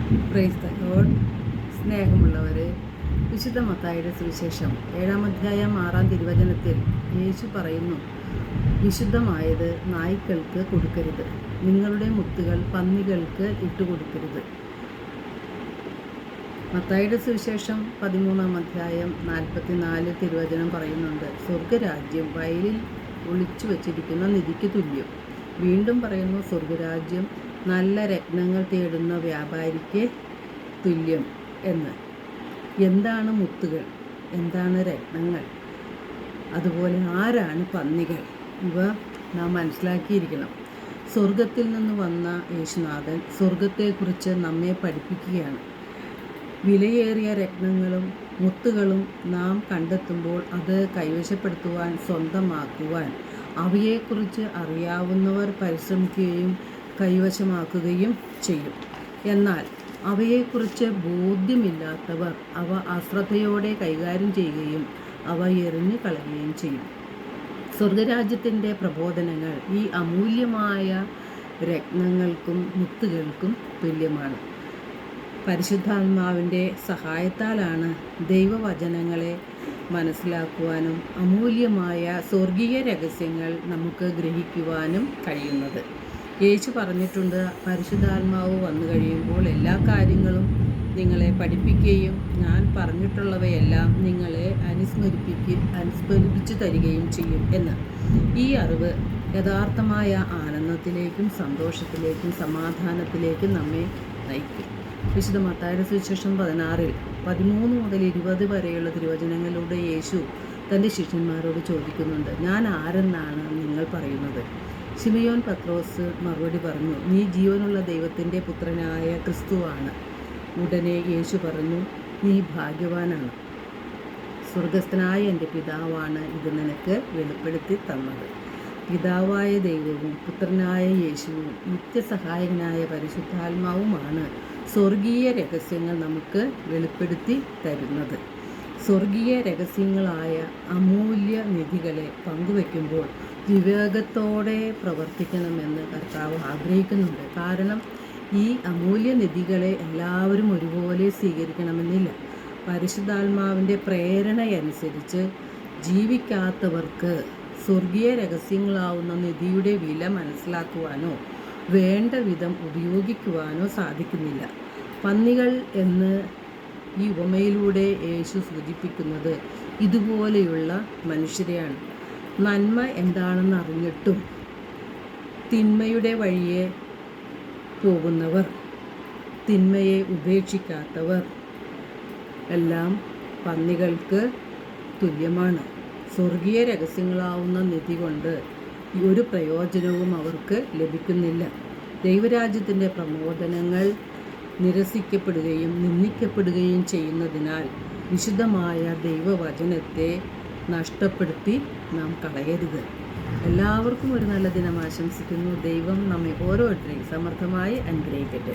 Praise the Lord. സ്നേഹമുള്ളവരെ, വിശുദ്ധ മത്തായിയുടെ സുവിശേഷം 7-ാം അധ്യായം 6-ാം തിരുവചനത്തിൽ യേശു പറയുന്നു, വിശുദ്ധമായത് നായ്ക്കൾക്ക് കൊടുക്കരുത്, നിങ്ങളുടെ മുത്തുകൾ പന്നികൾക്ക് ഇട്ടുകൊടുക്കരുത്. മത്തായിയുടെ സുവിശേഷം 13-ാം അധ്യായം 44 തിരുവചനം പറയുന്നുണ്ട്, സ്വർഗരാജ്യം വയലിൽ ഒളിച്ചു വച്ചിരിക്കുന്ന നിധിക്ക് തുല്യം. വീണ്ടും പറയുന്നു, സ്വർഗരാജ്യം നല്ല രത്നങ്ങൾ തേടുന്ന വ്യാപാരിക്ക് തുല്യം എന്ന്. എന്താണ് മുത്തുകൾ, എന്താണ് രത്നങ്ങൾ, അതുപോലെ ആരാണ് പന്നികൾ, ഇവ നാം മനസ്സിലാക്കിയിരിക്കണം. സ്വർഗത്തിൽ നിന്ന് വന്ന യേശുനാഥൻ സ്വർഗത്തെക്കുറിച്ച് നമ്മെ പഠിപ്പിക്കുകയാണ്. വിലയേറിയ രത്നങ്ങളും മുത്തുകളും നാം കണ്ടെത്തുമ്പോൾ അത് കൈവശപ്പെടുത്തുവാൻ, സ്വന്തമാക്കുവാൻ അവയെക്കുറിച്ച് അറിയാവുന്നവർ പരിശ്രമിക്കുകയും കൈവശമാക്കുകയും ചെയ്യും. എന്നാൽ അവയെക്കുറിച്ച് ബോധ്യമില്ലാത്തവർ അവ അശ്രദ്ധയോടെ കൈകാര്യം ചെയ്യുകയും അവ എറിഞ്ഞു കളയുകയും ചെയ്യും. സ്വർഗരാജ്യത്തിൻ്റെ പ്രബോധനങ്ങൾ ഈ അമൂല്യമായ രത്നങ്ങൾക്കും മുത്തുകൾക്കും തുല്യമാണ്. പരിശുദ്ധാത്മാവിൻ്റെ സഹായത്താലാണ് ദൈവവചനങ്ങളെ മനസ്സിലാക്കുവാനും അമൂല്യമായ സ്വർഗീയ രഹസ്യങ്ങൾ നമുക്ക് ഗ്രഹിക്കുവാനും കഴിയുന്നത്. യേശു പറഞ്ഞിട്ടുണ്ട്, പരിശുദ്ധാത്മാവ് വന്നു കഴിയുമ്പോൾ എല്ലാ കാര്യങ്ങളും നിങ്ങളെ പഠിപ്പിക്കുകയും ഞാൻ പറഞ്ഞിട്ടുള്ളവയെല്ലാം നിങ്ങളെ അനുസ്മരിപ്പിച്ചു തരികയും ചെയ്യും എന്ന്. ഈ അറിവ് യഥാർത്ഥമായ ആനന്ദത്തിലേക്കും സന്തോഷത്തിലേക്കും സമാധാനത്തിലേക്കും നമ്മെ നയിക്കും. വിശുദ്ധ മത്തായിയുടെ സുവിശേഷം 16-ൽ 13 മുതൽ 20 വരെയുള്ള തിരുവചനങ്ങളിലൂടെ യേശു തൻ്റെ ശിഷ്യന്മാരോട് ചോദിക്കുന്നുണ്ട്, ഞാൻ ആരെന്നാണ് നിങ്ങൾ പറയുന്നത്? ശിമയോൻ പത്രോസ് മറുപടി പറഞ്ഞു, നീ ജീവനുള്ള ദൈവത്തിൻ്റെ പുത്രനായ ക്രിസ്തുവാണ്. ഉടനെ യേശു പറഞ്ഞു, നീ ഭാഗ്യവാനാണ്. സ്വർഗസ്ഥനായ എൻ്റെ പിതാവാണ് ഇത് നിനക്ക് വെളിപ്പെടുത്തി തന്നത്. പിതാവായ ദൈവവും പുത്രനായ യേശുവും നിത്യസഹായകനായ പരിശുദ്ധാത്മാവുമാണ് സ്വർഗീയ രഹസ്യങ്ങൾ നമുക്ക് വെളിപ്പെടുത്തി തരുന്നത്. സ്വർഗീയ രഹസ്യങ്ങളായ അമൂല്യ നിധികളെ പങ്കുവെക്കുമ്പോൾ വിവേകത്തോടെ പ്രവർത്തിക്കണമെന്ന് കർത്താവ് ആഗ്രഹിക്കുന്നുണ്ട്. കാരണം ഈ അമൂല്യ നിധികളെ എല്ലാവരും ഒരുപോലെ സ്വീകരിക്കണമെന്നില്ല. പരിശുദ്ധാത്മാവിൻ്റെ പ്രേരണയനുസരിച്ച് ജീവിക്കാത്തവർക്ക് സ്വർഗീയ രഹസ്യങ്ങളാവുന്ന നിധിയുടെ വില മനസ്സിലാക്കുവാനോ വേണ്ട വിധം ഉപയോഗിക്കുവാനോ സാധിക്കുന്നില്ല. പന്നികൾ എന്ന് ഈ ഉപമയിലൂടെ യേശു സൂചിപ്പിക്കുന്നത് ഇതുപോലെയുള്ള മനുഷ്യരെയാണ്. നന്മ എന്താണെന്ന് അറിഞ്ഞിട്ടും തിന്മയുടെ വഴിയെ പോകുന്നവർ, തിന്മയെ ഉപേക്ഷിക്കാത്തവർ എല്ലാം പന്നികൾക്ക് തുല്യമാണ്. സ്വർഗീയ രഹസ്യങ്ങളാവുന്ന നിധി കൊണ്ട് ഒരു പ്രയോജനവും അവർക്ക് ലഭിക്കുന്നില്ല. ദൈവരാജ്യത്തിൻ്റെ പ്രബോധനങ്ങൾ നിരസിക്കപ്പെടുകയും നിന്ദിക്കപ്പെടുകയും ചെയ്യുന്നതിനാൽ വിശുദ്ധമായ ദൈവവചനത്തെ നഷ്ടപ്പെടുത്തി നാം കളയരുത്. എല്ലാവർക്കും ഒരു നല്ല ദിനം ആശംസിക്കുന്നു. ദൈവം നമ്മെ ഓരോരുത്തരെയും സമർത്ഥമായി അനുഗ്രഹിക്കട്ടെ.